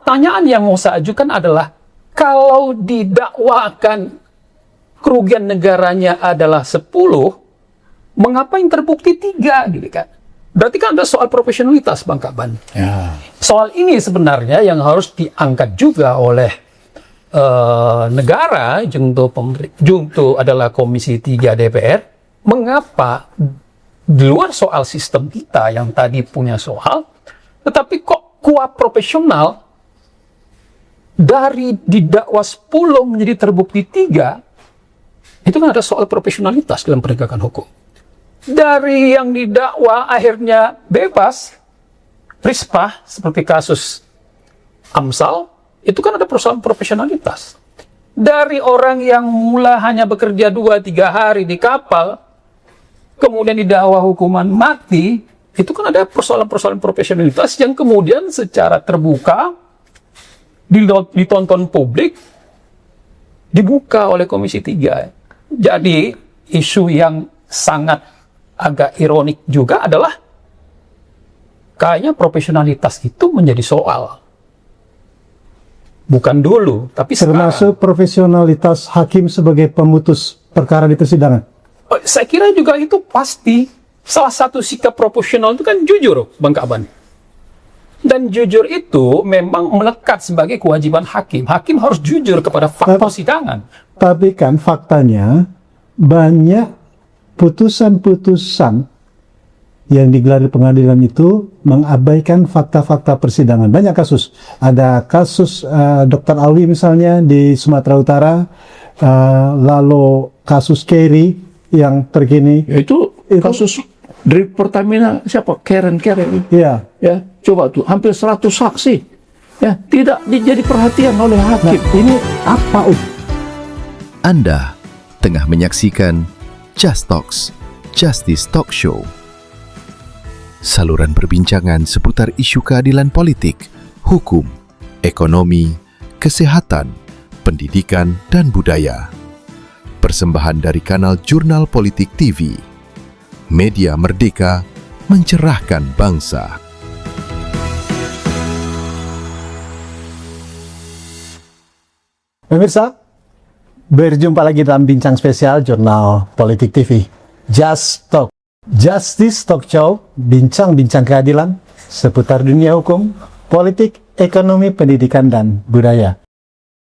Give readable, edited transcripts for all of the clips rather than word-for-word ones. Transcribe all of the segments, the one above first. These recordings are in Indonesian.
pertanyaan yang mau saya ajukan adalah, kalau didakwakan kerugian negaranya adalah 10, mengapa yang terbukti 3 gitu kan? Berarti kan ada soal profesionalitas, Bang Kaban. Ya. Soal ini sebenarnya yang harus diangkat juga oleh negara, junto adalah Komisi 3 DPR. Mengapa di luar soal sistem kita yang tadi punya soal, tetapi kok kuat profesional dari didakwa 10 menjadi terbukti 3, itu kan ada soal profesionalitas dalam penegakan hukum. Dari yang didakwa akhirnya bebas, prispah, seperti kasus Amsal, itu kan ada persoalan profesionalitas. Dari orang yang mula hanya bekerja 2-3 hari di kapal, kemudian didakwa hukuman mati, itu kan ada persoalan-persoalan profesionalitas yang kemudian secara terbuka ditonton publik, dibuka oleh Komisi 3. Jadi isu yang sangat agak ironik juga adalah kayaknya profesionalitas itu menjadi soal. Bukan dulu, tapi Termasuk profesionalitas hakim sebagai pemutus perkara di persidangan. Saya kira juga itu pasti. Salah satu sikap proporsional itu kan jujur, Bang Kaban. Dan jujur itu memang melekat sebagai kewajiban hakim. Hakim harus jujur kepada fakta persidangan. Tapi kan faktanya banyak putusan-putusan yang digelar di pengadilan itu mengabaikan fakta-fakta persidangan. Banyak kasus. Ada kasus Dr. Alwi misalnya di Sumatera Utara, lalu kasus Kerry yang terkini. Itu kasus dari Pertamina siapa? Karen. Iya. Ya, coba tuh hampir 100 saksi. Ya, tidak dijadi perhatian oleh hakim. Nah, ini apa? Anda tengah menyaksikan Just Talks, Justice Talk Show. Saluran perbincangan seputar isu keadilan politik, hukum, ekonomi, kesehatan, pendidikan, dan budaya. Persembahan dari kanal Jurnal Politik TV. Media merdeka, mencerahkan bangsa. Pemirsa, berjumpa lagi dalam bincang spesial Jurnal Politik TV. Just Talk, Justice Talk Show, bincang-bincang keadilan seputar dunia hukum, politik, ekonomi, pendidikan, dan budaya.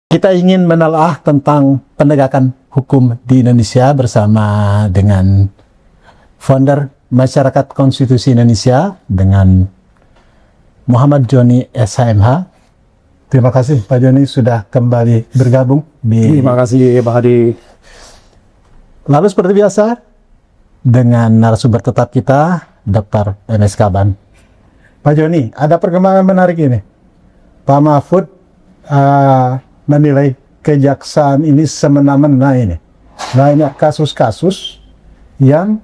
Kita ingin menelaah tentang penegakan hukum di Indonesia bersama dengan founder Masyarakat Konstitusi Indonesia dengan Muhammad Joni SHMH. Terima kasih Pak Joni sudah kembali bergabung. Terima kasih Pak Hadi. Lalu seperti biasa, dengan narasumber tetap kita, Dr. MS Kaban. Pak Joni, ada perkembangan menarik ini. Pak Mahfud menilai kejaksaan ini semena-mena ini. Banyak kasus-kasus yang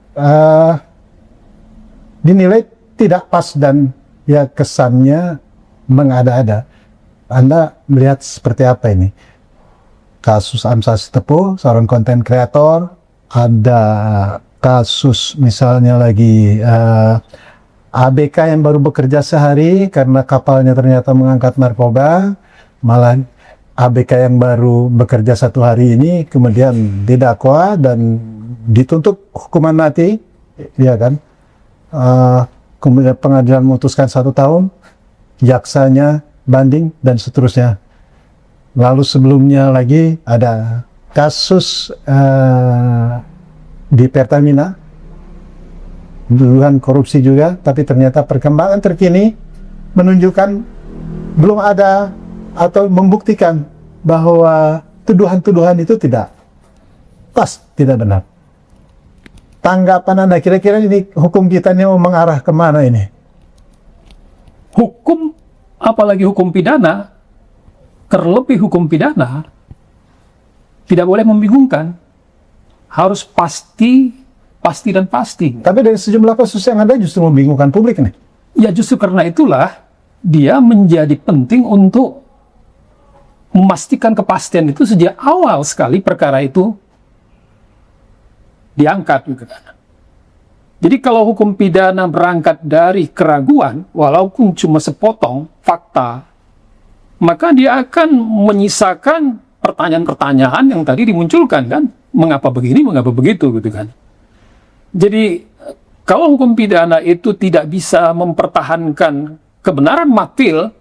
dinilai tidak pas dan ya kesannya mengada-ada. Anda melihat seperti apa ini? Kasus Amsal Sitepu, seorang konten kreator, ada kasus misalnya lagi ABK yang baru bekerja sehari karena kapalnya ternyata mengangkat narkoba, malah ABK yang baru bekerja 1 hari ini kemudian didakwa dan dituntut hukuman mati, ya kan? Kemudian pengadilan memutuskan 1 tahun, jaksanya banding dan seterusnya. Lalu sebelumnya lagi ada kasus di Pertamina, tuduhan korupsi juga, tapi ternyata perkembangan terkini menunjukkan belum ada atau membuktikan bahwa tuduhan-tuduhan itu tidak pas, tidak benar. Tanggapan Anda, kira-kira ini hukum kita ini mau mengarah kemana ini? Hukum, apalagi hukum pidana, terlebih hukum pidana, tidak boleh membingungkan. Harus pasti dan pasti. Tapi dari sejumlah kasus yang ada justru membingungkan publik nih. Ya justru karena itulah dia menjadi penting untuk memastikan kepastian itu sejak awal sekali perkara itu diangkat juga. Jadi kalau hukum pidana berangkat dari keraguan, walaupun cuma sepotong fakta maka dia akan menyisakan pertanyaan-pertanyaan yang tadi dimunculkan kan, mengapa begini, mengapa begitu gitu kan. Jadi kalau hukum pidana itu tidak bisa mempertahankan kebenaran material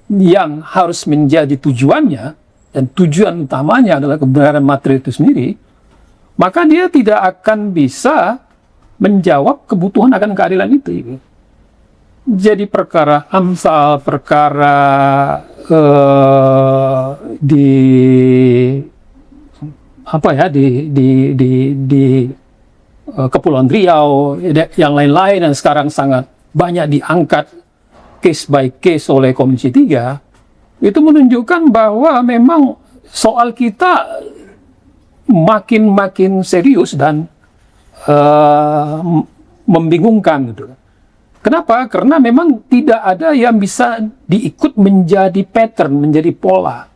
yang harus menjadi tujuannya, dan tujuan utamanya adalah kebenaran material itu sendiri, maka dia tidak akan bisa menjawab kebutuhan akan keadilan itu. Jadi perkara AMSAL, perkara di Kepulauan Riau, yang lain-lain yang sekarang sangat banyak diangkat case by case oleh Komisi 3, itu menunjukkan bahwa memang soal kita makin serius dan membingungkan gitu. Kenapa? Karena memang tidak ada yang bisa diikut menjadi pattern, menjadi pola.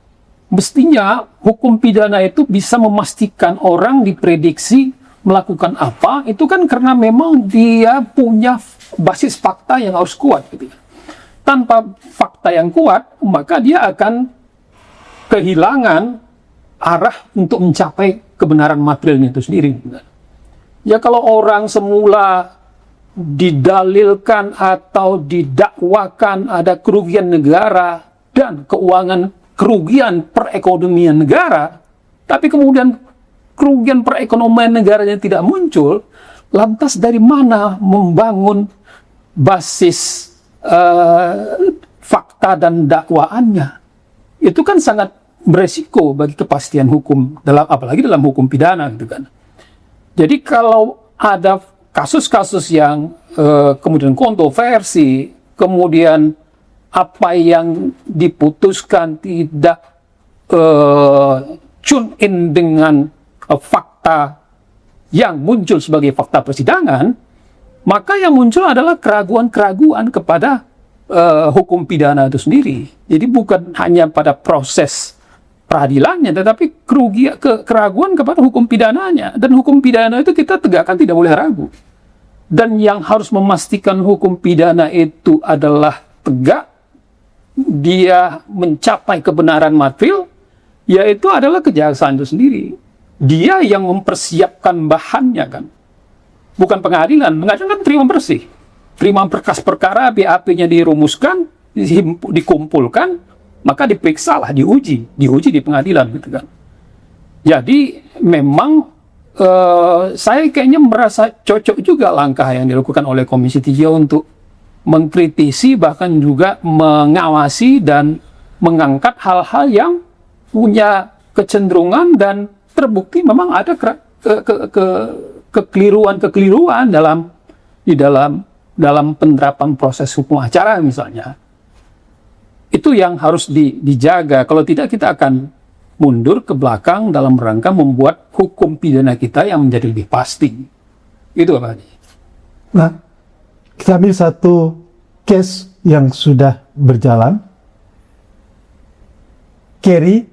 Mestinya hukum pidana itu bisa memastikan orang diprediksi melakukan apa, itu kan karena memang dia punya basis fakta yang harus kuat gitu. Tanpa fakta yang kuat, maka dia akan kehilangan arah untuk mencapai kebenaran materialnya itu sendiri. Ya kalau orang semula didalilkan atau didakwakan ada kerugian negara dan kerugian perekonomian negara, tapi kemudian kerugian perekonomian negaranya tidak muncul, lantas dari mana membangun basis fakta dan dakwaannya? Itu kan sangat beresiko bagi kepastian hukum, apalagi dalam hukum pidana gitu kan. Jadi kalau ada kasus-kasus yang kemudian kontroversi, kemudian apa yang diputuskan tidak tune in dengan fakta yang muncul sebagai fakta persidangan, maka yang muncul adalah keraguan-keraguan kepada hukum pidana itu sendiri. Jadi bukan hanya pada proses peradilannya, tetapi keraguan kepada hukum pidananya. Dan hukum pidana itu kita tegakkan tidak boleh ragu. Dan yang harus memastikan hukum pidana itu adalah tegak, dia mencapai kebenaran material, yaitu adalah kejaksaan itu sendiri. Dia yang mempersiapkan bahannya kan. Bukan pengadilan. Pengadilan kan terima bersih. Terima berkas perkara, BAP-nya dirumuskan, dikumpulkan, maka diperiksalah, diuji di pengadilan gitu kan. Jadi memang saya kayaknya merasa cocok juga langkah yang dilakukan oleh Komisi 3 untuk mengkritisi, bahkan juga mengawasi dan mengangkat hal-hal yang punya kecenderungan dan terbukti memang ada kekeliruan dalam penerapan proses hukum acara misalnya. Itu yang harus dijaga. Kalau tidak, kita akan mundur ke belakang dalam rangka membuat hukum pidana kita yang menjadi lebih pasti. Itu Pak Haji. Nah, kita ambil satu case yang sudah berjalan. Kerry,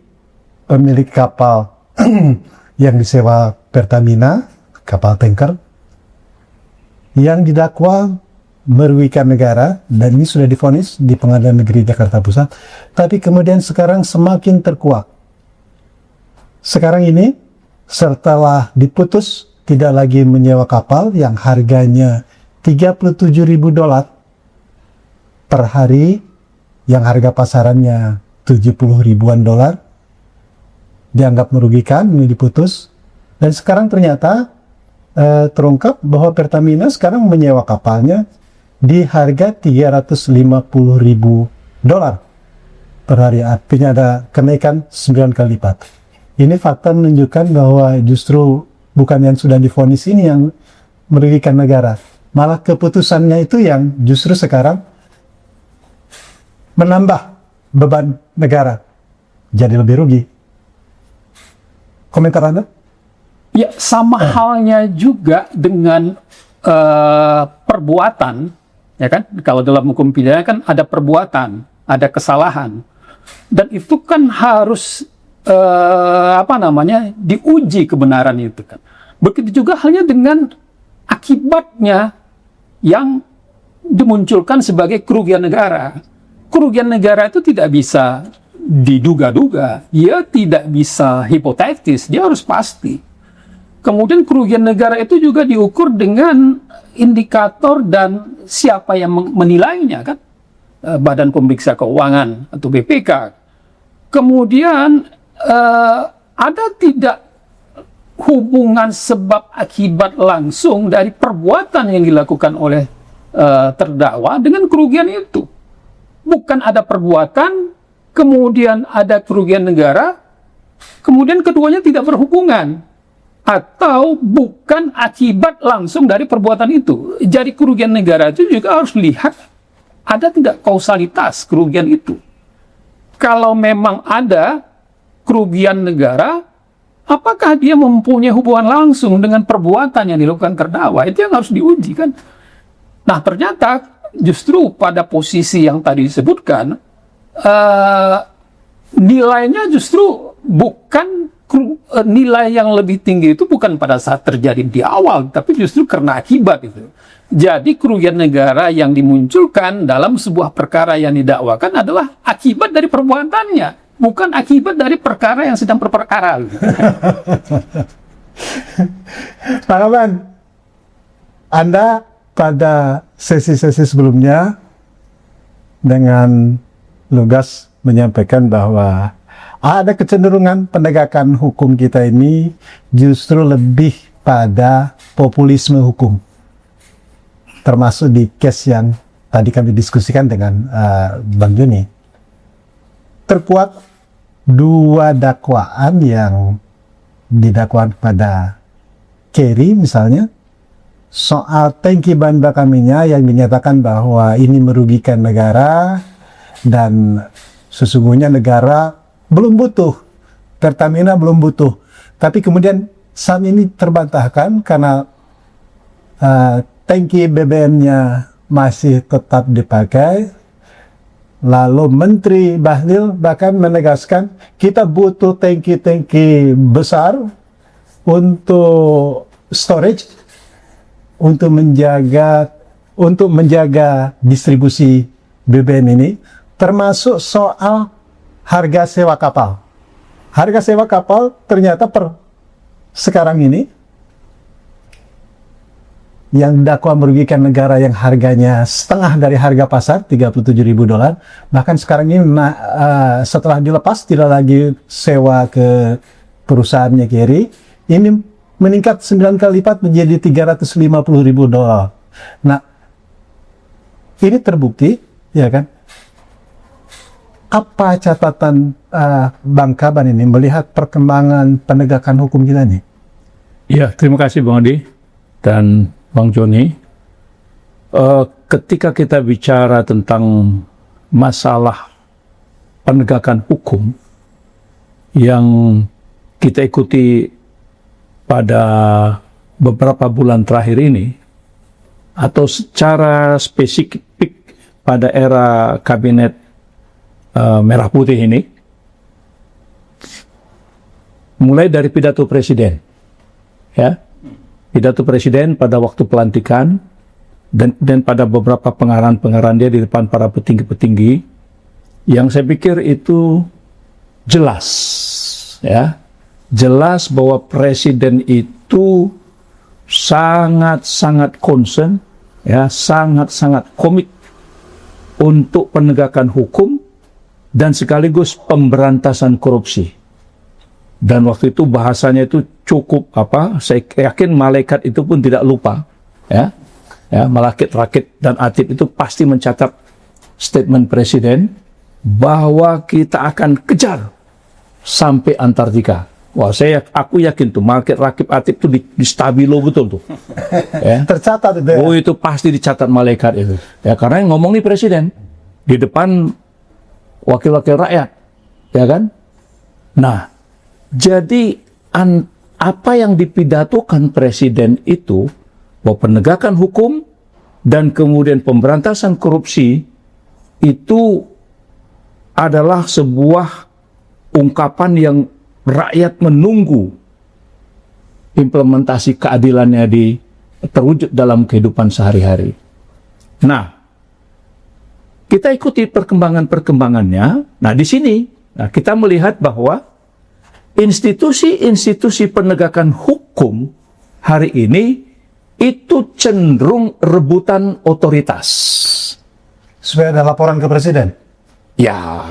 pemilik kapal yang disewa Pertamina, kapal tanker, yang didakwa merugikan negara, dan ini sudah divonis di Pengadilan Negeri Jakarta Pusat, tapi kemudian sekarang semakin terkuak. Sekarang ini, setelah diputus tidak lagi menyewa kapal yang harganya $37.000 per hari, yang harga pasarannya 70 ribuan dolar, dianggap merugikan, ini diputus. Dan sekarang ternyata terungkap bahwa Pertamina sekarang menyewa kapalnya di harga $350.000 per hari. Artinya ada kenaikan 9 kali lipat. Ini fakta menunjukkan bahwa justru bukan yang sudah divonis ini yang merugikan negara. Malah keputusannya itu yang justru sekarang menambah beban negara. Jadi lebih rugi. Komentar Anda? Ya, sama halnya juga dengan perbuatan, ya kan? Kalau dalam hukum pidana kan ada perbuatan, ada kesalahan, dan itu kan harus diuji kebenaran itu kan. Begitu juga halnya dengan akibatnya yang dimunculkan sebagai kerugian negara. Kerugian negara itu tidak bisa diduga-duga, dia tidak bisa hipotetis, dia harus pasti. Kemudian kerugian negara itu juga diukur dengan indikator dan siapa yang menilainya, kan? Badan Pemeriksa Keuangan atau BPK. Kemudian ada tidak hubungan sebab akibat langsung dari perbuatan yang dilakukan oleh terdakwa dengan kerugian itu. Bukan ada perbuatan, kemudian ada kerugian negara, kemudian keduanya tidak berhubungan. Atau bukan akibat langsung dari perbuatan itu. Jadi kerugian negara itu juga harus lihat ada tidak kausalitas kerugian itu. Kalau memang ada kerugian negara, apakah dia mempunyai hubungan langsung dengan perbuatan yang dilakukan terdakwa? Itu yang harus diuji, kan? Nah, ternyata justru pada posisi yang tadi disebutkan, nilainya justru bukan nilai yang lebih tinggi itu bukan pada saat terjadi di awal, tapi justru karena akibat itu. Jadi kerugian negara yang dimunculkan dalam sebuah perkara yang didakwakan adalah akibat dari perbuatannya, bukan akibat dari perkara yang sedang berperkara. Pak Aman, Anda pada sesi-sesi sebelumnya dengan lugas menyampaikan bahwa ada kecenderungan penegakan hukum kita ini justru lebih pada populisme hukum. Termasuk di case yang tadi kami diskusikan dengan Bang Joni. Terkuat dua dakwaan yang didakwakan pada Kerry misalnya, soal tangki bahan bakar minyak yang dinyatakan bahwa ini merugikan negara dan sesungguhnya negara belum butuh, Pertamina belum butuh. Tapi kemudian saat ini terbantahkan karena tangki BBM-nya masih tetap dipakai. Lalu Menteri Bahlil bahkan menegaskan kita butuh tangki-tangki besar untuk storage, untuk menjaga distribusi BBM ini, termasuk soal harga sewa kapal. Harga sewa kapal ternyata per sekarang ini yang dakwa merugikan negara yang harganya setengah dari harga pasar, $37.000. Bahkan sekarang ini setelah dilepas tidak lagi sewa ke perusahaannya Kerry, ini meningkat 9 kali lipat menjadi $350.000. Nah, ini terbukti, ya kan? Apa catatan Bang Kaban ini melihat perkembangan penegakan hukum kita nih? Ya, terima kasih Bang Adi dan Bang Joni. Ketika kita bicara tentang masalah penegakan hukum yang kita ikuti pada beberapa bulan terakhir ini, atau secara spesifik pada era kabinet Merah Putih ini, mulai dari pidato presiden, ya, pidato presiden pada waktu pelantikan dan pada beberapa pengarahan dia di depan para petinggi-petinggi, yang saya pikir itu jelas, ya, jelas bahwa presiden itu sangat-sangat concern, ya, sangat-sangat komit untuk penegakan hukum dan sekaligus pemberantasan korupsi. Dan waktu itu bahasanya itu cukup saya yakin malaikat itu pun tidak lupa, ya, malaikat rakit dan atid itu pasti mencatat statement presiden bahwa kita akan kejar sampai Antartika. Wah, aku yakin tuh malaikat rakit atid itu di stabilo betul tuh. Ya. Tercatat itu. Ya? Oh, itu pasti dicatat malaikat itu. Ya, karena yang ngomong nih presiden di depan wakil-wakil rakyat, ya kan? Nah, jadi apa yang dipidatokan presiden itu, bahwa penegakan hukum dan kemudian pemberantasan korupsi itu adalah sebuah ungkapan yang rakyat menunggu implementasi keadilannya terwujud dalam kehidupan sehari-hari. Nah, kita ikuti perkembangannya. Nah, di sini Nah, kita melihat bahwa institusi-institusi penegakan hukum hari ini itu cenderung rebutan otoritas. Supaya ada laporan ke presiden. Ya.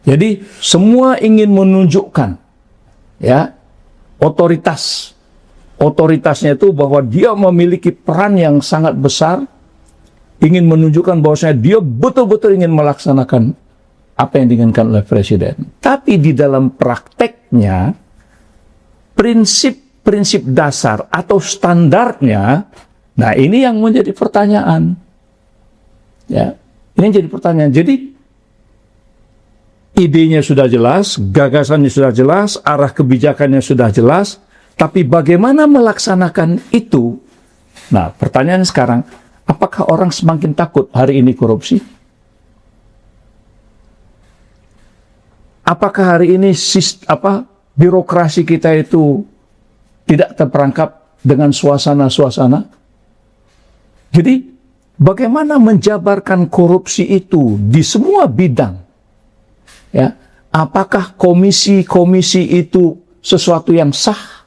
Jadi semua ingin menunjukkan ya otoritas. Otoritasnya itu bahwa dia memiliki peran yang sangat besar, ingin menunjukkan bahwasanya dia betul-betul ingin melaksanakan apa yang diinginkan oleh presiden. Tapi di dalam prakteknya prinsip dasar atau standarnya, nah ini yang menjadi pertanyaan. Ya, ini jadi pertanyaan. Jadi idenya sudah jelas, gagasannya sudah jelas, arah kebijakannya sudah jelas, tapi bagaimana melaksanakan itu? Nah, pertanyaan sekarang, apakah orang semakin takut hari ini korupsi? Apakah hari ini birokrasi kita itu tidak terperangkap dengan suasana-suasana? Jadi, bagaimana menjabarkan korupsi itu di semua bidang? Ya, apakah komisi-komisi itu sesuatu yang sah?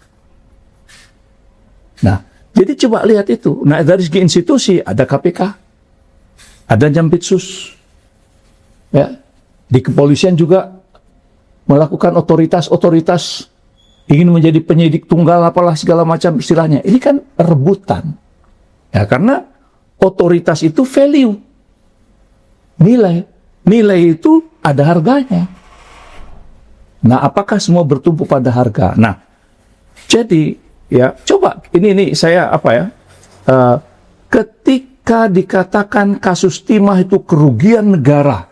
Nah, jadi coba lihat itu. Nah, dari segi institusi ada KPK, ada Jampitsus, ya, di kepolisian juga melakukan otoritas ingin menjadi penyidik tunggal apalah segala macam istilahnya. Ini kan rebutan. Ya, karena otoritas itu value. Nilai itu ada harganya. Nah, apakah semua bertumpu pada harga? Nah, jadi ya coba ini saya ketika dikatakan kasus timah itu kerugian negara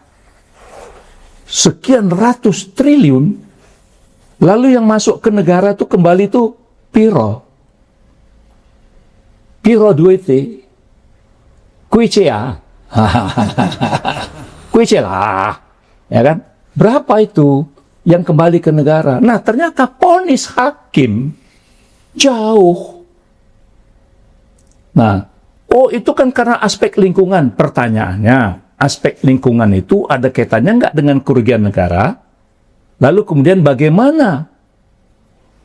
sekian ratus triliun, lalu yang masuk ke negara itu kembali itu piro duitnya kuicea lah, ya kan? Berapa itu yang kembali ke negara? Nah, ternyata vonis hakim jauh. Nah, itu kan karena aspek lingkungan. Pertanyaannya, aspek lingkungan itu ada kaitannya nggak dengan kerugian negara? Lalu kemudian bagaimana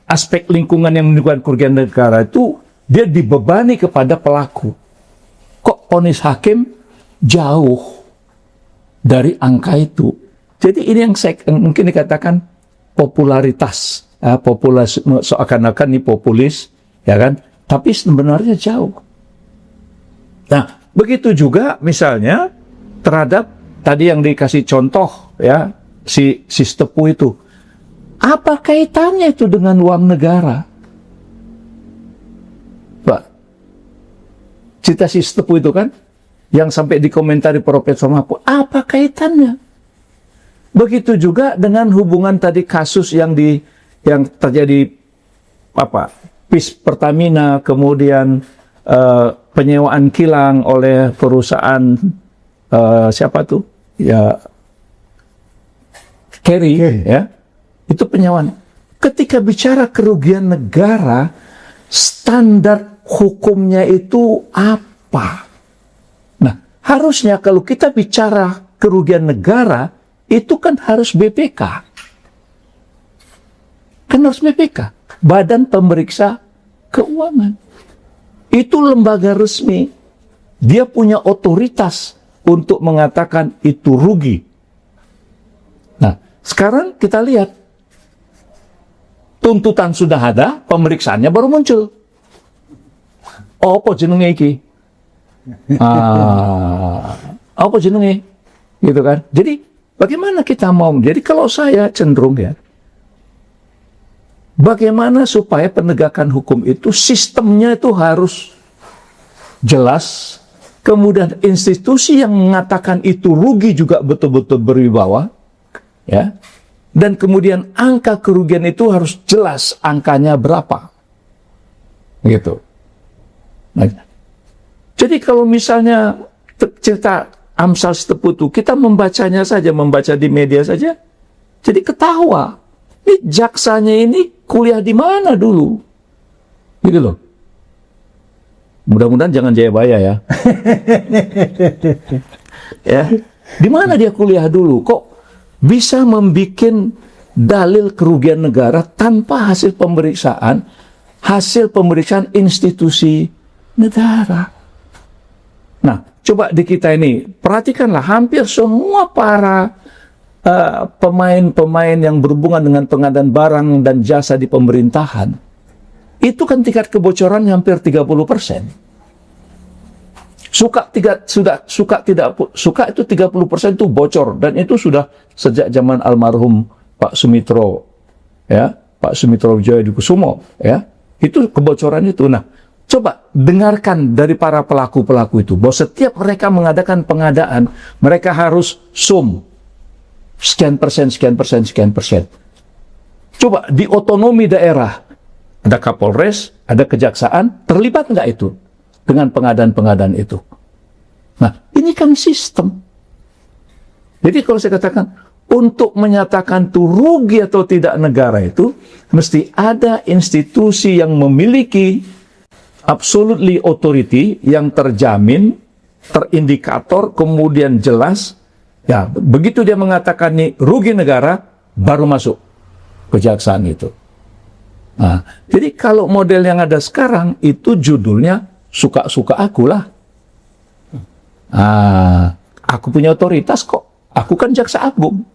aspek lingkungan yang menimbulkan kerugian negara itu dia dibebani kepada pelaku? Kok vonis hakim jauh dari angka itu? Jadi ini yang mungkin dikatakan popularitas, seakan-akan ini populis, ya kan? Tapi sebenarnya jauh. Nah, begitu juga misalnya terhadap tadi yang dikasih contoh, ya, si Tepu itu. Apa kaitannya itu dengan uang negara? Pak, cerita si Tepu itu kan, yang sampai dikomentari Profesor Mahfud, apa kaitannya? Begitu juga dengan hubungan tadi kasus yang terjadi PIS Pertamina, kemudian penyewaan kilang oleh perusahaan siapa tuh? Ya, Kerry, ya. Itu penyewaan. Ketika bicara kerugian negara, standar hukumnya itu apa? Nah, harusnya kalau kita bicara kerugian negara, itu kan harus BPK. Kan harus BPK. Badan Pemeriksa Keuangan. Itu lembaga resmi. Dia punya otoritas untuk mengatakan itu rugi. Nah, sekarang kita lihat. Tuntutan sudah ada, pemeriksaannya baru muncul. Apa jenenge iki? Apa jenenge? Gitu kan. Jadi, bagaimana kita mau? Jadi kalau saya cenderung ya, bagaimana supaya penegakan hukum itu sistemnya itu harus jelas, kemudian institusi yang mengatakan itu rugi juga betul-betul berwibawa, ya, dan kemudian angka kerugian itu harus jelas angkanya berapa, gitu. Nah, jadi kalau misalnya cerita Amsal Tepu itu kita membacanya saja, membaca di media saja, jadi ketawa. Ini jaksanya ini kuliah di mana dulu, gitu loh. Mudah-mudahan jangan Jayabaya ya. Ya, di mana dia kuliah dulu? Kok bisa membuat dalil kerugian negara tanpa hasil pemeriksaan institusi negara. Nah, coba di kita ini, perhatikanlah hampir semua para pemain-pemain yang berhubungan dengan pengadaan barang dan jasa di pemerintahan, itu kan tingkat kebocoran hampir 30%. Suka itu 30% itu bocor, dan itu sudah sejak zaman almarhum Pak Sumitro, ya, Pak Sumitro Wijayadikusumo, ya, itu kebocoran itu. Nah, coba dengarkan dari para pelaku-pelaku itu bahwa setiap mereka mengadakan pengadaan, mereka harus sum sekian persen. Coba di otonomi daerah, ada Kapolres, ada kejaksaan, terlibat nggak itu dengan pengadaan-pengadaan itu? Nah, ini kan sistem. Jadi kalau saya katakan, untuk menyatakan itu rugi atau tidak negara itu, mesti ada institusi yang memiliki absolutely authority, yang terjamin, terindikator, kemudian jelas. Ya, begitu dia mengatakan ini rugi negara, baru masuk kejaksaan itu. Nah, jadi kalau model yang ada sekarang itu judulnya suka-suka aku lah. Aku punya otoritas kok. Aku kan jaksa agung.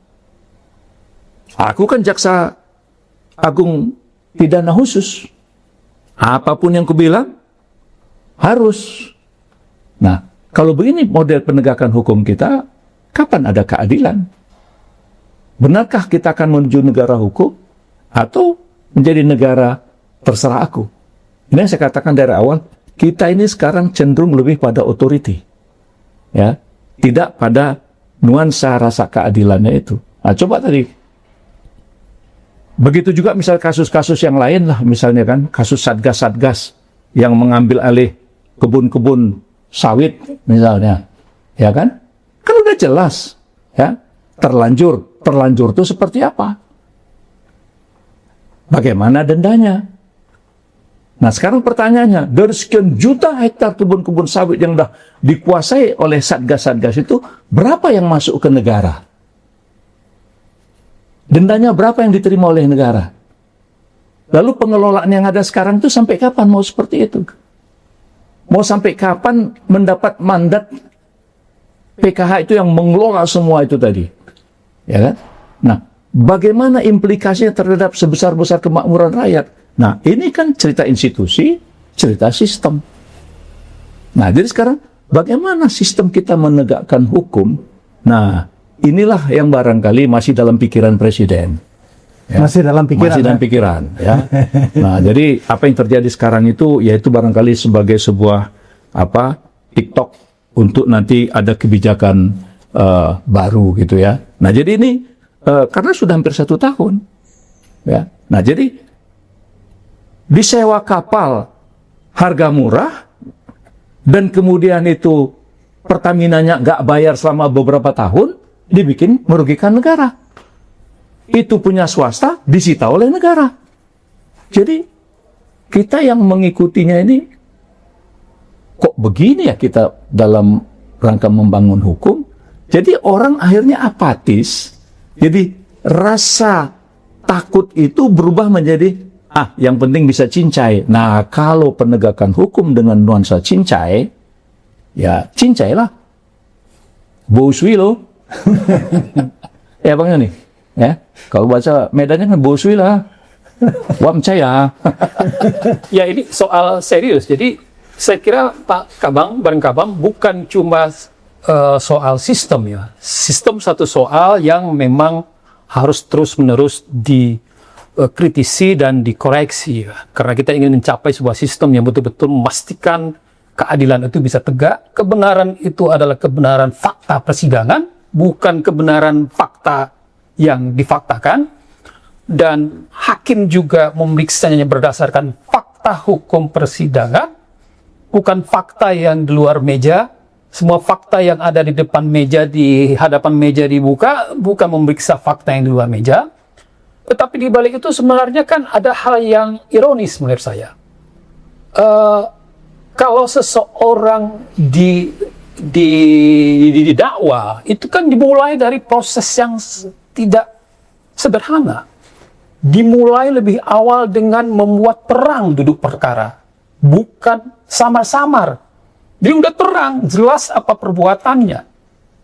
Aku kan jaksa agung pidana khusus. Apapun yang kubilang harus. Nah, kalau begini model penegakan hukum kita, kapan ada keadilan? Benarkah kita akan menuju negara hukum atau menjadi negara terserah aku? Ini yang saya katakan dari awal, kita ini sekarang cenderung lebih pada authority, ya, tidak pada nuansa rasa keadilannya itu. Nah, coba tadi, begitu juga misal kasus-kasus yang lain lah, misalnya kan kasus satgas-satgas yang mengambil alih kebun-kebun sawit misalnya, ya kan udah jelas, ya, terlanjur itu seperti apa, bagaimana dendanya. Nah, sekarang pertanyaannya, dari sekian juta hektar kebun-kebun sawit yang sudah dikuasai oleh satgas-satgas itu, berapa yang masuk ke negara? Dendanya berapa yang diterima oleh negara? Lalu pengelolaan yang ada sekarang itu sampai kapan mau seperti itu? Mau sampai kapan mendapat mandat PKH itu yang mengelola semua itu tadi? Ya kan? Nah, bagaimana implikasinya terhadap sebesar-besar kemakmuran rakyat? Nah, ini kan cerita institusi, cerita sistem. Nah, jadi sekarang bagaimana sistem kita menegakkan hukum? Nah, inilah yang barangkali masih dalam pikiran Presiden. Ya. Masih dalam pikiran. Ya. Nah, jadi apa yang terjadi sekarang itu, yaitu barangkali sebagai sebuah TikTok untuk nanti ada kebijakan baru gitu ya. Nah, jadi ini karena sudah hampir 1 tahun. Ya. Nah, jadi disewa kapal harga murah, dan kemudian itu Pertamina-nya nggak bayar selama beberapa tahun, dibikin merugikan negara. Itu punya swasta, disita oleh negara. Jadi kita yang mengikutinya ini, kok begini ya kita dalam rangka membangun hukum? Jadi orang akhirnya apatis. Jadi rasa takut itu berubah menjadi yang penting bisa cincai. Nah, kalau penegakan hukum dengan nuansa cincai, ya cincai lah. Boswi loh. Ya bang nih, ya. Kalau bahasa Medannya kan boswi lah. Wamcai ya. Ya, ini soal serius. Jadi saya kira Pak Kabang, Bareng Kabang, bukan cuma soal sistem ya. Sistem satu soal yang memang harus terus-menerus dikritisi dan dikoreksi ya. Karena kita ingin mencapai sebuah sistem yang betul-betul memastikan keadilan itu bisa tegak. Kebenaran itu adalah kebenaran fakta persidangan, bukan kebenaran fakta yang difaktakan. Dan hakim juga memeriksanya berdasarkan fakta hukum persidangan, bukan fakta yang di luar meja. Semua fakta yang ada di depan meja, di hadapan meja dibuka, bukan memeriksa fakta yang di luar meja. Tetapi di balik itu sebenarnya kan ada hal yang ironis menurut saya. Kalau seseorang didakwa, itu kan dimulai dari proses yang tidak sederhana. Dimulai lebih awal dengan membuat terang duduk perkara, bukan samar-samar. Jadi udah terang, jelas apa perbuatannya.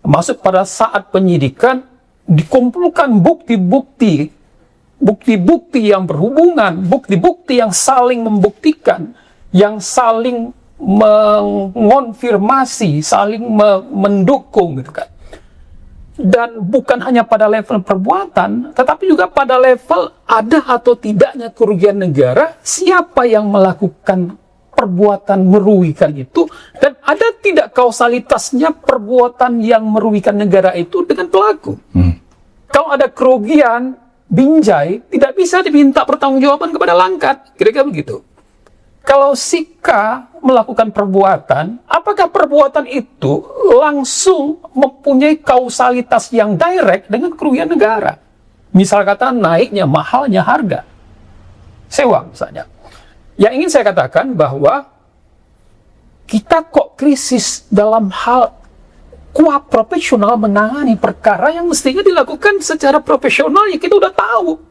Masuk pada saat penyidikan, dikumpulkan bukti-bukti yang berhubungan, bukti-bukti yang saling membuktikan, yang saling mengonfirmasi, saling mendukung, gitu kan. Dan bukan hanya pada level perbuatan, tetapi juga pada level ada atau tidaknya kerugian negara, siapa yang melakukan perbuatan merugikan itu, dan ada tidak kausalitasnya perbuatan yang merugikan negara itu dengan pelaku. Kalau ada kerugian, Binjai tidak bisa diminta pertanggungjawaban kepada Langkat, kira-kira begitu. Kalau Sika melakukan perbuatan, apakah perbuatan itu langsung mempunyai kausalitas yang direct dengan kerugian negara? Misal kata naiknya, mahalnya harga sewa misalnya. Yang ingin saya katakan bahwa kita kok krisis dalam hal kuat profesional menangani perkara yang mestinya dilakukan secara profesional, ya kita udah tahu.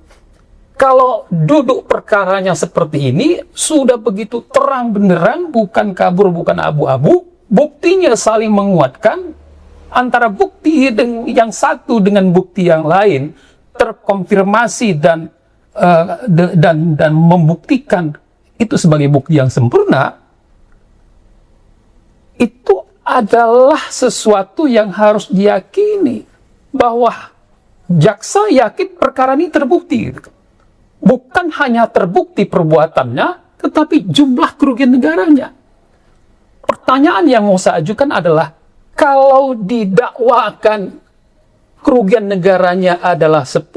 Kalau duduk perkaranya seperti ini, sudah begitu terang beneran, bukan kabur, bukan abu-abu, buktinya saling menguatkan, antara bukti yang satu dengan bukti yang lain, terkonfirmasi dan membuktikan itu sebagai bukti yang sempurna, itu adalah sesuatu yang harus diyakini, bahwa jaksa yakin perkara ini terbukti. Bukan hanya terbukti perbuatannya, tetapi jumlah kerugian negaranya. Pertanyaan yang mau saya ajukan adalah, kalau didakwakan kerugian negaranya adalah 10,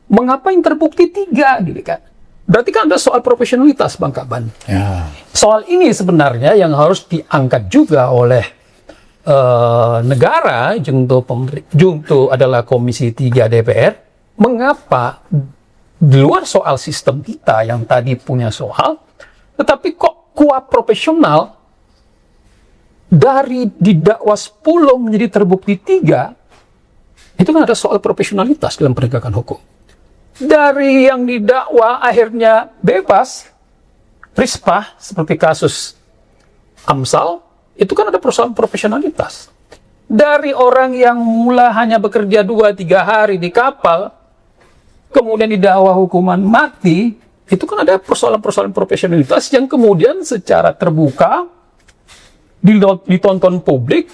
mengapa yang terbukti 3, gitu kan? Berarti kan ada soal profesionalitas, Bang Kaban. Ya. Soal ini sebenarnya yang harus diangkat juga oleh negara, junto adalah Komisi 3 DPR. Mengapa di luar soal sistem kita yang tadi punya soal, tetapi kok kuat profesional dari didakwa 10 menjadi terbukti 3, itu kan ada soal profesionalitas dalam penegakan hukum. Dari yang didakwa akhirnya bebas, prispah, seperti kasus Amsal, itu kan ada persoalan profesionalitas. Dari orang yang mula hanya bekerja 2-3 hari di kapal, kemudian didakwa hukuman mati, itu kan ada persoalan-persoalan profesionalitas yang kemudian secara terbuka ditonton publik,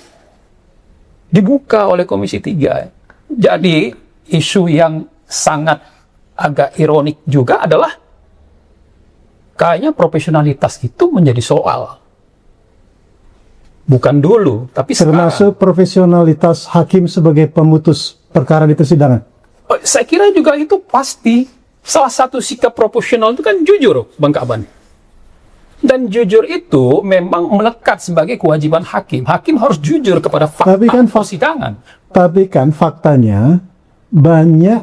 dibuka oleh Komisi 3. Jadi isu yang sangat agak ironik juga adalah kayaknya profesionalitas itu menjadi soal. Bukan dulu, tapi Termasuk profesionalitas hakim sebagai pemutus perkara di persidangan. Saya kira juga itu pasti. Salah satu sikap proporsional itu kan jujur, Bang Kaban. Dan jujur itu memang melekat sebagai kewajiban hakim. Hakim harus jujur kepada fakta persidangan. Tapi kan faktanya banyak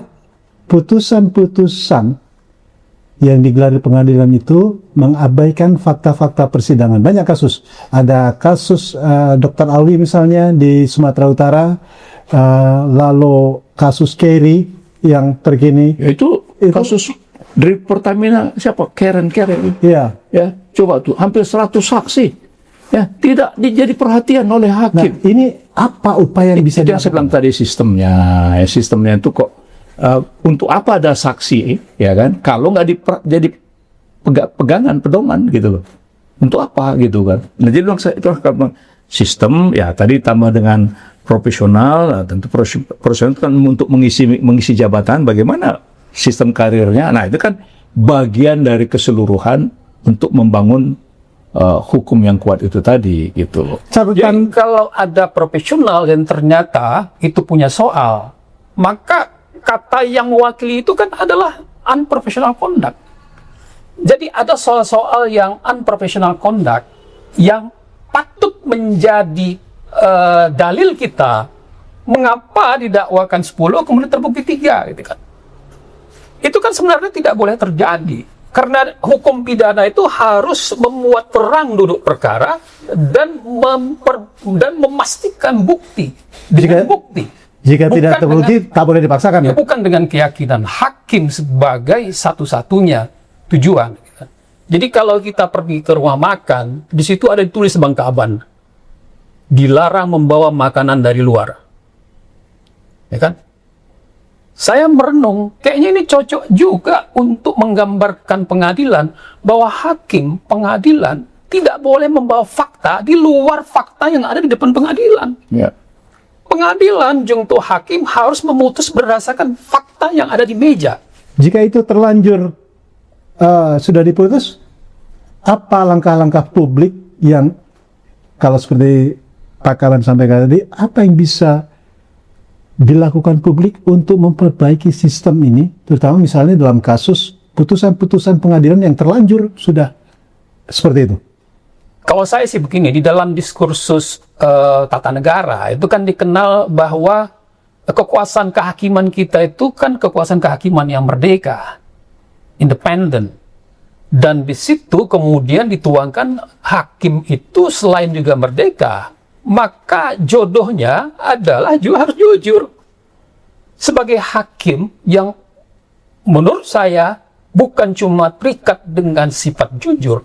putusan-putusan yang digelar di pengadilan itu mengabaikan fakta-fakta persidangan. Banyak kasus. Ada kasus Dr. Alwi misalnya di Sumatera Utara, lalu kasus Kerry yang terkini. Itu kasus dari Pertamina siapa? Karen. Iya. Ya, coba tuh hampir 100 saksi. Ya, tidak jadi perhatian oleh Nah, hakim. ini apa upaya yang bisa Yang saya bilang tadi sistemnya itu kok untuk apa ada saksi, ya kan? Kalau nggak jadi pegangan pedoman gitu loh. Untuk apa gitu kan? Nah, jadi saya itu sistem ya tadi tambah dengan profesional. Nah, tentu profesional kan untuk mengisi jabatan. Bagaimana sistem karirnya? Nah, itu kan bagian dari keseluruhan untuk membangun hukum yang kuat itu tadi gitu loh. Jadi kalau ada profesional dan ternyata itu punya soal, maka kata yang mewakili itu kan adalah unprofessional conduct. Jadi ada soal-soal yang unprofessional conduct yang patut menjadi dalil kita mengapa didakwakan 10 kemudian terbukti 3 gitu kan. Itu kan sebenarnya tidak boleh terjadi. Karena hukum pidana itu harus memuat terang duduk perkara dan memastikan bukti dengan bukti. Jika Bukan tidak terbukti, tak boleh dipaksakan ya? bukan dengan keyakinan hakim sebagai satu-satunya tujuan. Jadi kalau kita pergi ke rumah makan, di situ ada ditulis bangkaban, dilarang membawa makanan dari luar. Ya kan? Saya merenung, kayaknya ini cocok juga untuk menggambarkan pengadilan, bahwa hakim pengadilan tidak boleh membawa fakta di luar fakta yang ada di depan pengadilan. Ya. Pengadilan jungto hakim harus memutus berdasarkan fakta yang ada di meja. Jika itu terlanjur sudah diputus, apa langkah-langkah publik yang, kalau seperti Pak Kaban sampaikan tadi, apa yang bisa dilakukan publik untuk memperbaiki sistem ini, terutama misalnya dalam kasus putusan-putusan pengadilan yang terlanjur sudah seperti itu? Kalau saya sih begini, di dalam diskursus tata negara itu kan dikenal bahwa kekuasaan kehakiman kita itu kan kekuasaan kehakiman yang merdeka, independen, dan di situ kemudian dituangkan hakim itu selain juga merdeka, maka jodohnya adalah juga harus jujur. Sebagai hakim yang menurut saya bukan cuma terikat dengan sifat jujur,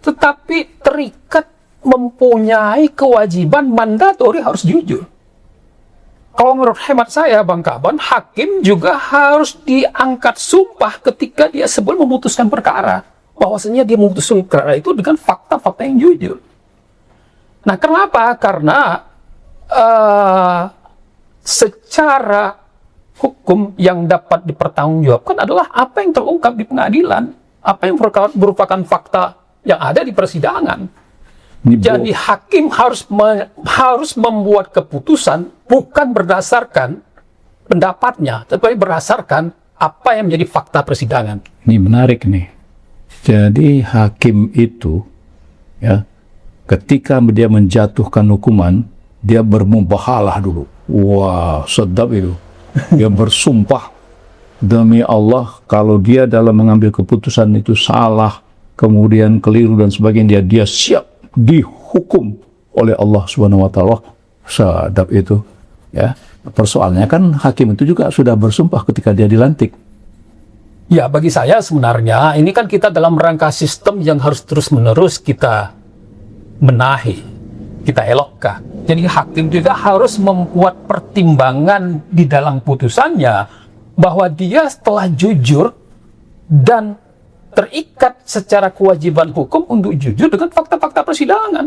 tetapi terikat mempunyai kewajiban mandatori harus jujur. Kalau menurut hemat saya, Bang Kaban, hakim juga harus diangkat sumpah ketika dia sebelum memutuskan perkara. Bahwasanya dia memutuskan perkara itu dengan fakta-fakta yang jujur. Nah, kenapa? Karena secara hukum yang dapat dipertanggungjawabkan adalah apa yang terungkap di pengadilan, apa yang merupakan fakta yang ada di persidangan. Jadi hakim harus membuat keputusan bukan berdasarkan pendapatnya, tetapi berdasarkan apa yang menjadi fakta persidangan. Ini menarik nih. Jadi hakim itu, ya, ketika dia menjatuhkan hukuman, dia bermubahalah dulu. Wah, sedap itu. Dia bersumpah demi Allah, kalau dia dalam mengambil keputusan itu salah, kemudian keliru dan sebagainya, dia siap dihukum oleh Allah Subhanahu wa taala. Sedap itu, ya. Persoalannya kan hakim itu juga sudah bersumpah ketika dia dilantik. Ya, bagi saya sebenarnya ini kan kita dalam rangka sistem yang harus terus-menerus kita benahi, kita elokkan. Jadi hakim juga harus membuat pertimbangan di dalam putusannya bahwa dia setelah jujur dan terikat secara kewajiban hukum untuk jujur dengan fakta-fakta persidangan.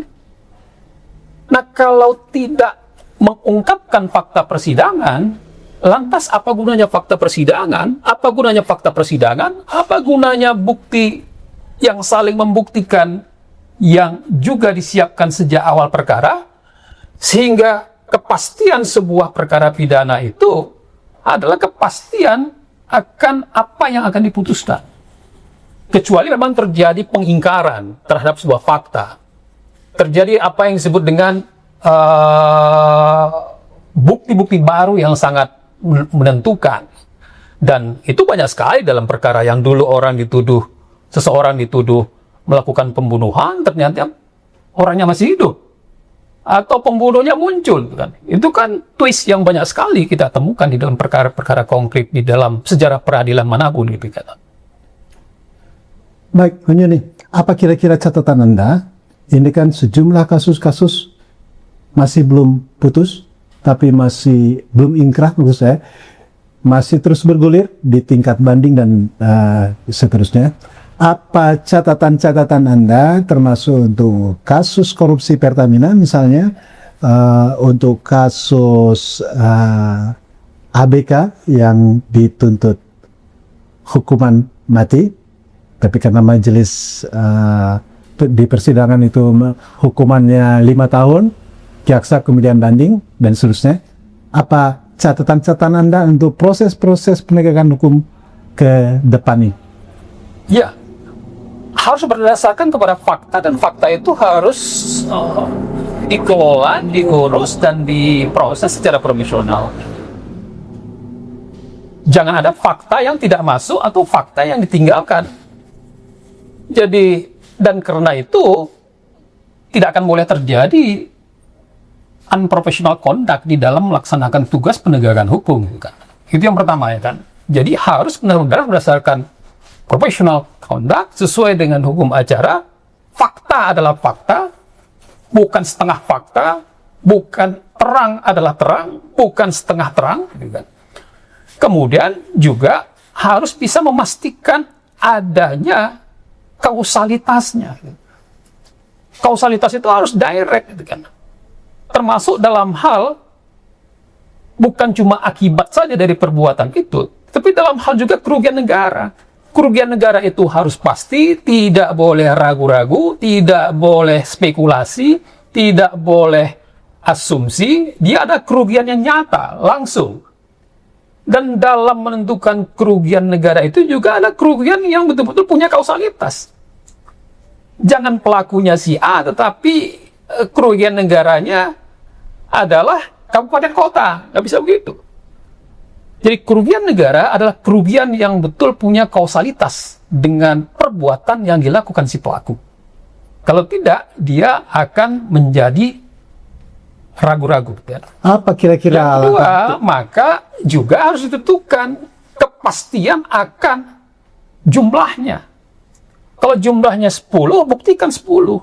Nah, kalau tidak mengungkapkan fakta persidangan, lantas apa gunanya fakta persidangan? Apa gunanya fakta persidangan? Apa gunanya bukti yang saling membuktikan yang juga disiapkan sejak awal perkara? Sehingga kepastian sebuah perkara pidana itu adalah kepastian akan apa yang akan diputuskan. Kecuali memang terjadi pengingkaran terhadap sebuah fakta. Terjadi apa yang disebut dengan bukti-bukti baru yang sangat menentukan. Dan itu banyak sekali dalam perkara yang dulu seseorang dituduh melakukan pembunuhan, ternyata orangnya masih hidup. Atau pembunuhnya muncul. Itu kan twist yang banyak sekali kita temukan di dalam perkara-perkara konkret di dalam sejarah peradilan manapun. Gitu. Baik, nih, apa kira-kira catatan Anda? Ini kan sejumlah kasus-kasus masih belum putus, tapi masih belum ingkrah menurut saya, masih terus bergulir di tingkat banding dan seterusnya. Apa catatan-catatan Anda termasuk untuk kasus korupsi Pertamina misalnya, untuk kasus ABK yang dituntut hukuman mati, tapi karena majelis di persidangan itu hukumannya 5 tahun, jaksa kemudian banding dan seterusnya. Apa catatan-catatan Anda untuk proses-proses penegakan hukum ke depan ini? Ya, harus berdasarkan kepada fakta, dan fakta itu harus dikelola, diurus, dan diproses secara profesional. Jangan ada fakta yang tidak masuk atau fakta yang ditinggalkan. Jadi, dan karena itu tidak akan boleh terjadi unprofessional conduct di dalam melaksanakan tugas penegakan hukum. Kan. Itu yang pertama ya kan. Jadi harus benar-benar berdasarkan professional conduct sesuai dengan hukum acara. Fakta adalah fakta, bukan setengah fakta, bukan terang adalah terang, bukan setengah terang. Gitu kan. Kemudian juga harus bisa memastikan adanya kausalitasnya. Kausalitas itu harus direct, gitu kan. Termasuk dalam hal bukan cuma akibat saja dari perbuatan itu, tapi dalam hal juga kerugian negara. Kerugian negara itu harus pasti, tidak boleh ragu-ragu, tidak boleh spekulasi, tidak boleh asumsi, dia ada kerugian yang nyata, langsung. Dan dalam menentukan kerugian negara itu juga ada kerugian yang betul-betul punya kausalitas. Jangan pelakunya si A, tetapi kerugian negaranya adalah kabupaten kota. Nggak bisa begitu. Jadi kerugian negara adalah kerugian yang betul punya kausalitas dengan perbuatan yang dilakukan si pelaku. Kalau tidak, dia akan menjadi ragu-ragu. Apa kira-kira Yang kedua, maka juga harus ditentukan kepastian akan jumlahnya. Kalau jumlahnya 10, buktikan 10.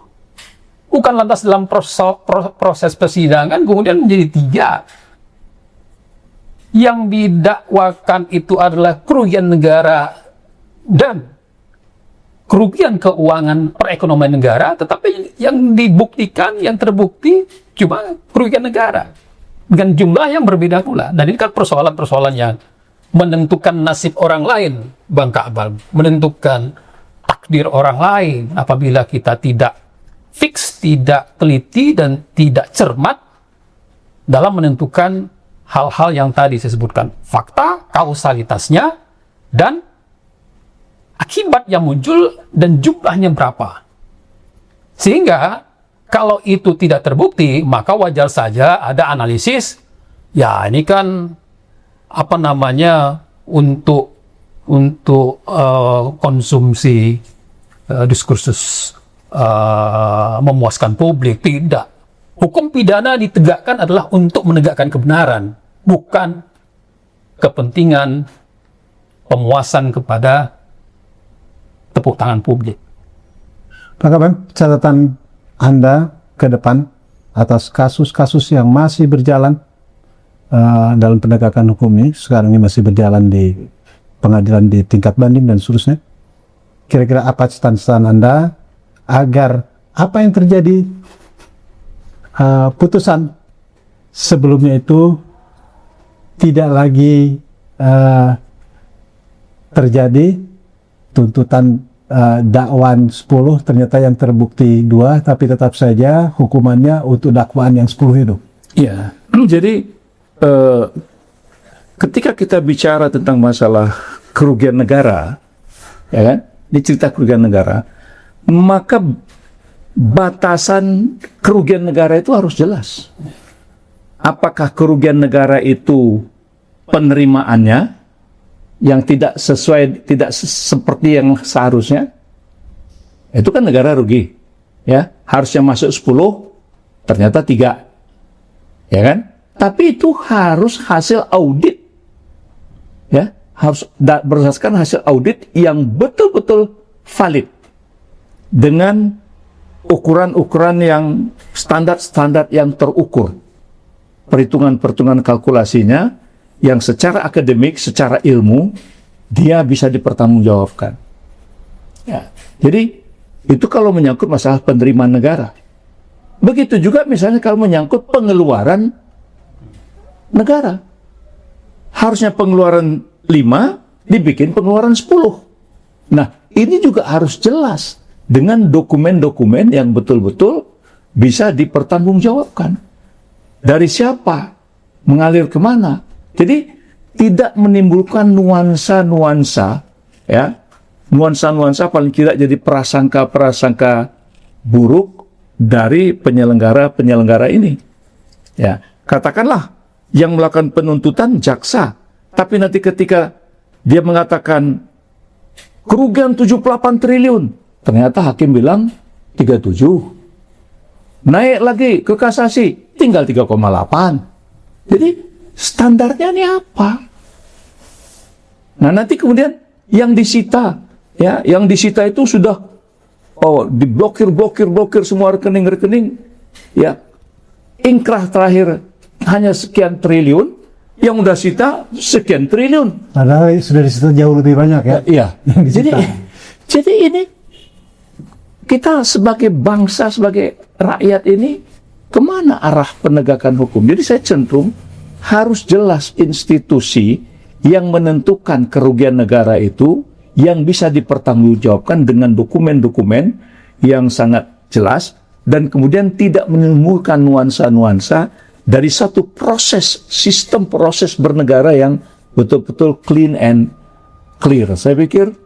Bukan lantas dalam proses persidangan kemudian menjadi 3. Yang didakwakan itu adalah kerugian negara dan kerugian keuangan perekonomian negara, tetapi yang dibuktikan, yang terbukti cuma kerugian negara. Dengan jumlah yang berbeda pula. Dan ini kan persoalan-persoalan yang menentukan nasib orang lain, Bang Ka'bal. Menentukan takdir orang lain apabila kita tidak fix, tidak teliti, dan tidak cermat dalam menentukan hal-hal yang tadi saya sebutkan. Fakta, kausalitasnya, dan akibat yang muncul dan jumlahnya berapa. Sehingga kalau itu tidak terbukti, maka wajar saja ada analisis, ya ini kan apa namanya untuk konsumsi diskursus memuaskan publik. Tidak. Hukum pidana ditegakkan adalah untuk menegakkan kebenaran, bukan kepentingan pemuasan kepada tepuk tangan publik. Pak Kaban, catatan Anda ke depan atas kasus-kasus yang masih berjalan dalam penegakan hukum ini, sekarang ini masih berjalan di pengadilan di tingkat banding dan seterusnya. Kira-kira apa catatan Anda agar apa yang terjadi putusan sebelumnya itu tidak lagi terjadi tuntutan dakwaan 10 ternyata yang terbukti 2, tapi tetap saja hukumannya untuk dakwaan yang 10 itu. Ya, jadi ketika kita bicara tentang masalah kerugian negara, ya kan, ini cerita kerugian negara, maka batasan kerugian negara itu harus jelas. Apakah kerugian negara itu penerimaannya yang tidak sesuai, tidak seperti yang seharusnya, itu kan negara rugi, ya, harusnya masuk 10, ternyata 3, ya kan? Tapi itu harus hasil audit, ya, harus berdasarkan hasil audit yang betul-betul valid dengan ukuran-ukuran yang standar-standar yang terukur, perhitungan-perhitungan kalkulasinya yang secara akademik, secara ilmu dia bisa dipertanggungjawabkan. Ya, jadi itu kalau menyangkut masalah penerimaan negara. Begitu juga misalnya kalau menyangkut pengeluaran negara. Harusnya pengeluaran 5, dibikin pengeluaran 10. Nah, ini juga harus jelas dengan dokumen-dokumen yang betul-betul bisa dipertanggungjawabkan. Dari siapa? Mengalir kemana? Jadi, tidak menimbulkan nuansa-nuansa, ya, nuansa-nuansa paling tidak jadi prasangka-prasangka buruk dari penyelenggara ini. Ya, katakanlah yang melakukan penuntutan jaksa, tapi nanti ketika dia mengatakan kerugian 78 triliun, ternyata hakim bilang 37. Naik lagi ke kasasi, tinggal 3,8. Jadi standarnya ini apa? Nah, nanti kemudian yang disita, ya, yang disita itu sudah diblokir semua rekening, ya. Inkrah terakhir hanya sekian triliun, yang udah sita sekian triliun. Padahal sudah disita jauh lebih banyak ya. Iya. Yang disita. Jadi ini kita sebagai bangsa, sebagai rakyat ini kemana arah penegakan hukum? Jadi saya cenderung harus jelas institusi yang menentukan kerugian negara itu yang bisa dipertanggungjawabkan dengan dokumen-dokumen yang sangat jelas dan kemudian tidak menimbulkan nuansa-nuansa dari satu proses, sistem proses bernegara yang betul-betul clean and clear. Saya pikir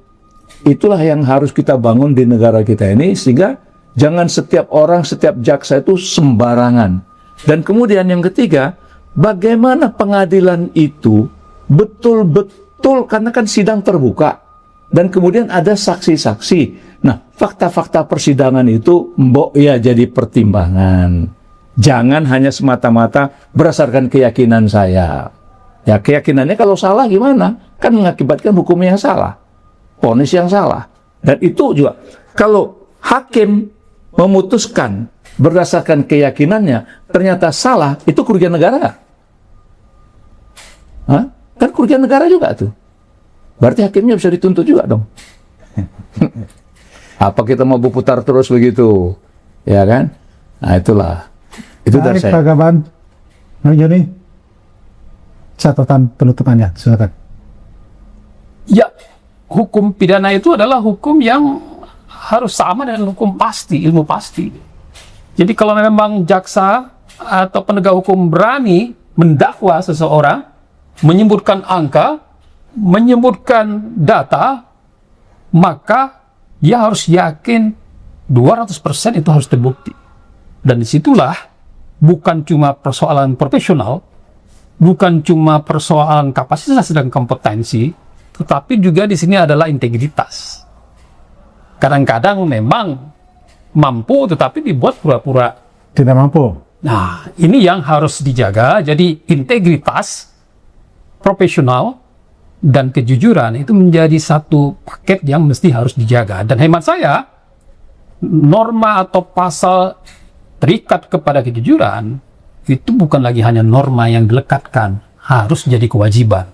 itulah yang harus kita bangun di negara kita ini, sehingga jangan setiap orang, setiap jaksa itu sembarangan. Dan kemudian yang ketiga, bagaimana pengadilan itu betul-betul, karena kan sidang terbuka, dan kemudian ada saksi-saksi. Nah, fakta-fakta persidangan itu ya jadi pertimbangan. Jangan hanya semata-mata berdasarkan keyakinan saya. Ya, keyakinannya kalau salah gimana? Kan mengakibatkan hukum yang salah, vonis yang salah. Dan itu juga, kalau hakim memutuskan berdasarkan keyakinannya, ternyata salah, itu kerugian negara. Hah? Kan kerugian negara juga tuh. Berarti hakimnya bisa dituntut juga dong. Apa kita mau berputar terus begitu? Ya kan? Nah, itulah. Itu dari Baik, saya. Pak Gaban, Bang Joni, catatan penutupannya, silakan. Ya, hukum pidana itu adalah hukum yang harus sama dengan hukum pasti, ilmu pasti. Jadi kalau memang jaksa atau penegak hukum berani mendakwa seseorang, menyebutkan angka, menyebutkan data, maka dia harus yakin 200% itu harus terbukti. Dan disitulah bukan cuma persoalan profesional, bukan cuma persoalan kapasitas dan kompetensi, tetapi juga di sini adalah integritas. Kadang-kadang memang mampu, tetapi dibuat pura-pura Tidak mampu. Nah, ini yang harus dijaga. Jadi integritas, profesional, dan kejujuran itu menjadi satu paket yang mesti harus dijaga. Dan hemat saya, norma atau pasal terikat kepada kejujuran itu bukan lagi hanya norma yang dilekatkan, harus jadi kewajiban.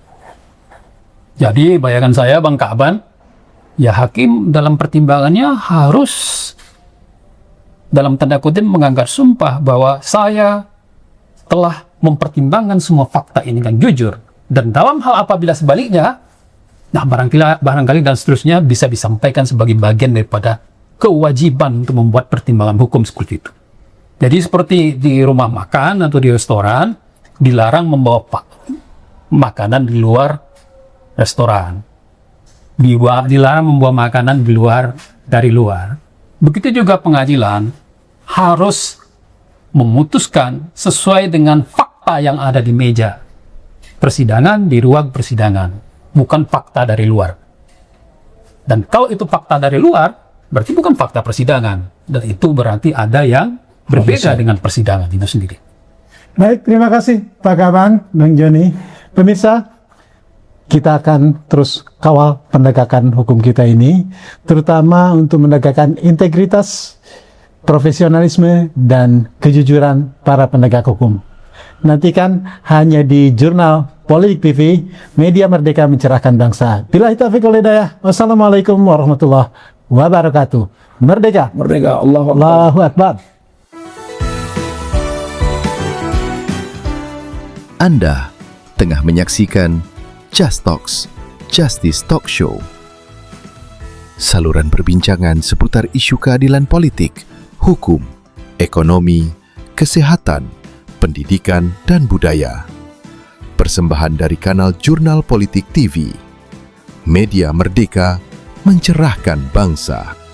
Jadi bayangan saya, Bang Kaban, ya hakim dalam pertimbangannya harus dalam tanda kutip menganggap sumpah bahwa saya telah mempertimbangkan semua fakta ini dengan jujur. Dan dalam hal apabila sebaliknya, nah barangkali dan seterusnya bisa disampaikan sebagai bagian daripada kewajiban untuk membuat pertimbangan hukum seperti itu. Jadi seperti di rumah makan atau di restoran, dilarang membawa makanan di luar restoran. Dilarang membawa makanan di luar dari luar. Begitu juga pengadilan harus memutuskan sesuai dengan fakta yang ada di meja persidangan, di ruang persidangan, bukan fakta dari luar. Dan kalau itu fakta dari luar, berarti bukan fakta persidangan. Dan itu berarti ada yang berbeda dengan persidangan itu sendiri. Baik, terima kasih Pak Gaban, Bang Joni. Pemirsa, kita akan terus kawal penegakan hukum kita ini, terutama untuk menegakkan integritas, profesionalisme, dan kejujuran para penegak hukum. Nantikan hanya di Jurnal Politik TV, media merdeka mencerahkan bangsa. Billahi taufiq wal hidayah. Wassalamualaikum warahmatullahi wabarakatuh. Merdeka. Merdeka. Allahu Akbar. Allahu Akbar. Anda tengah menyaksikan Just Talks, Justice Talk Show. Saluran perbincangan seputar isu keadilan politik, hukum, ekonomi, kesehatan, pendidikan, dan budaya. Persembahan dari kanal Jurnal Politik TV. Media merdeka mencerahkan bangsa.